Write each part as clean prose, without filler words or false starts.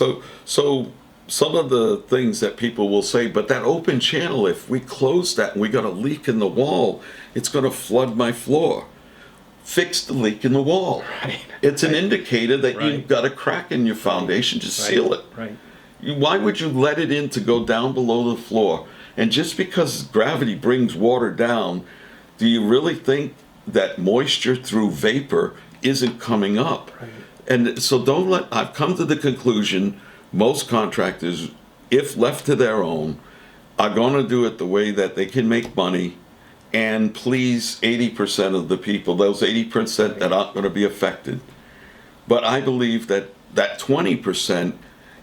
So some of the things that people will say, but that open channel, if we close that and we got a leak in the wall, it's going to flood my floor. Fix the leak in the wall. Right. It's an indicator that Right. you've got a crack in your foundation. Just seal it. Right. Why would you let it in to go down below the floor? And just because gravity brings water down, do you really think that moisture through vapor isn't coming up? Right. And so I've come to the conclusion most contractors, if left to their own, are going to do it the way that they can make money and please 80% of the people, those 80% that aren't going to be affected. But I believe that that 20%,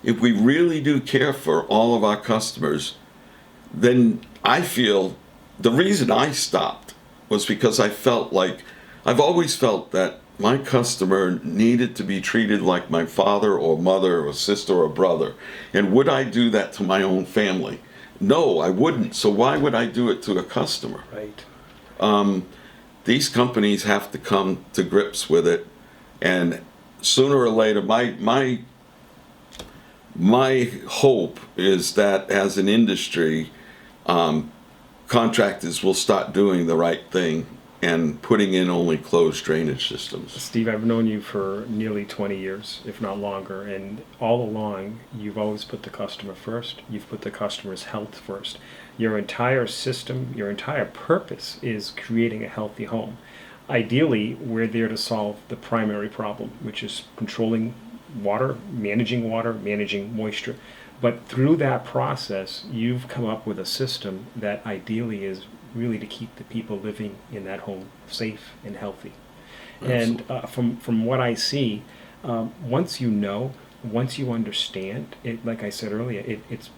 if we really do care for all of our customers, then I feel the reason I stopped was because I've always felt that my customer needed to be treated like my father or mother or sister or brother. And would I do that to my own family? No, I wouldn't. So why would I do it to a customer? Right. These companies have to come to grips with it, and sooner or later, my hope is that as an industry, contractors will start doing the right thing and putting in only closed drainage systems. Steve, I've known you for nearly 20 years, if not longer, and all along you've always put the customer first. You've put the customer's health first. Your entire system, your entire purpose is creating a healthy home. Ideally, we're there to solve the primary problem, which is controlling water, managing moisture. But through that process, you've come up with a system that ideally is really to keep the people living in that home safe and healthy. Absolutely. And from what I see, once you understand it, like I said earlier,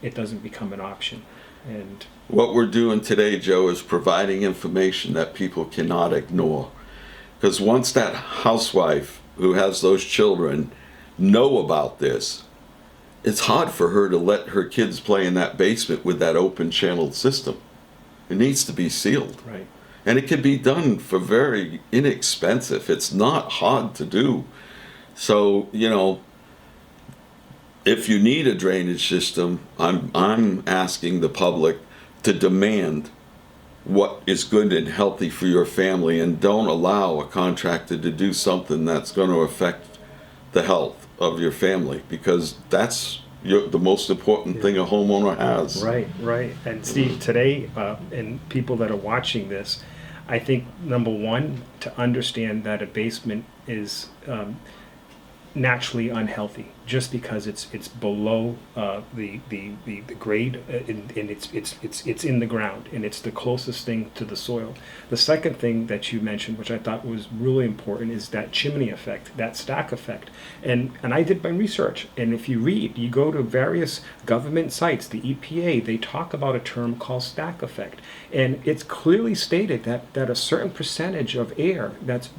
it doesn't become an option. And What we're doing today, Joe, is providing information that people cannot ignore. Because once that housewife who has those children know about this, it's hard for her to let her kids play in that basement with that open channeled system. It needs to be sealed. right, And it can be done for very inexpensive. It's not hard to do. So, if you need a drainage system, I'm asking the public to demand what is good and healthy for your family, and don't allow a contractor to do something that's going to affect the health of your family, because that's the most important thing a homeowner has. right. And Steve, today, and people that are watching this, I think number one, to understand that a basement is naturally unhealthy just because it's below the grade, and it's in the ground, and it's the closest thing to the soil. The second thing that you mentioned, which I thought was really important, is that chimney effect, that stack effect. And I did my research, and if you go to various government sites, the EPA, they talk about a term called stack effect, and it's clearly stated that a certain percentage of air that's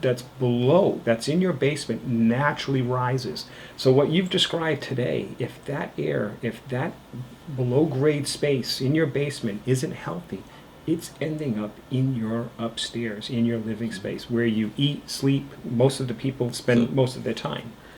in your basement naturally rises. So what you've described today, if that below grade space in your basement isn't healthy, it's ending up in your upstairs, in your living space, where you eat, sleep. Most of the people spend most of their time.